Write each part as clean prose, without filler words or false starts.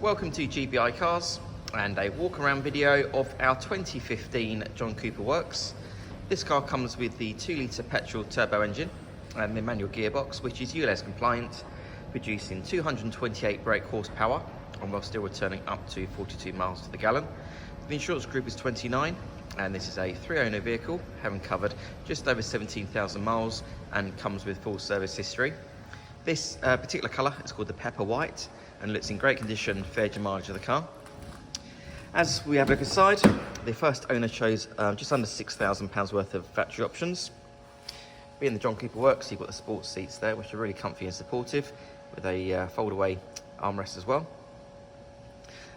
Welcome to GBI Cars and a walk around video of our 2015 John Cooper Works. This car comes with the 2-litre petrol turbo engine and the manual gearbox, which is ULEZ compliant, producing 228 brake horsepower and while still returning up to 42 miles to the gallon. The insurance group is 29 and this is a 3-owner vehicle, having covered just over 17,000 miles and comes with full service history. This particular colour is called the Pepper White and looks in great condition, fair to mileage of the car. As we have a look inside, the first owner chose just under £6,000 worth of factory options. Being the John Cooper Works, you've got the sports seats there, which are really comfy and supportive, with a fold-away armrest as well.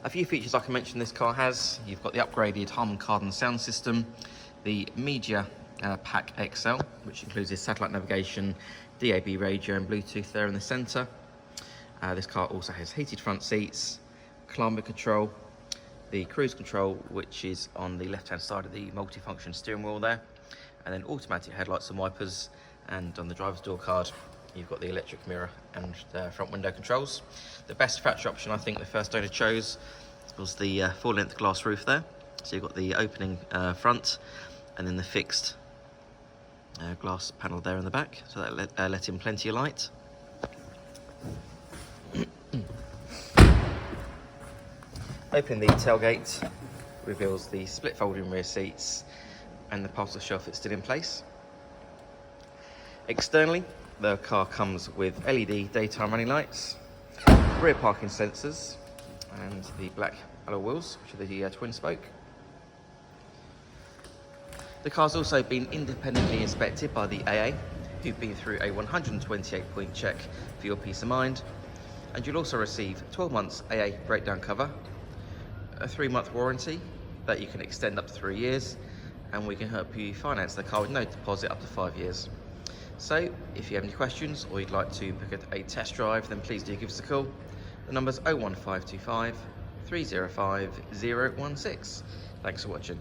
A few features I can mention this car has: you've got the upgraded Harman Kardon Sound System, the Media Pack XL, which includes this satellite navigation, DAB radio and Bluetooth there in the centre. This car also has heated front seats, climate control, the cruise control, which is on the left hand side of the multifunction steering wheel there, and then automatic headlights and wipers, and on the driver's door card you've got the electric mirror and front window controls. The best factory option I think the first owner chose was the full-length glass roof there. So you've got the opening front and then the fixed glass panel there in the back, so that let in plenty of light. Opening the tailgate reveals the split folding rear seats and the parcel shelf that's still in place. Externally, the car comes with LED daytime running lights, rear parking sensors, and the black alloy wheels, which are the twin spoke. The car's also been independently inspected by the AA, who've been through a 128-point check for your peace of mind, and you'll also receive 12 months AA breakdown cover, a 3-month warranty that you can extend up to 3 years, and we can help you finance the car with no deposit up to 5 years. So if you have any questions or you'd like to book a test drive, then please do give us a call. The number's 01525 305 016. Thanks for watching.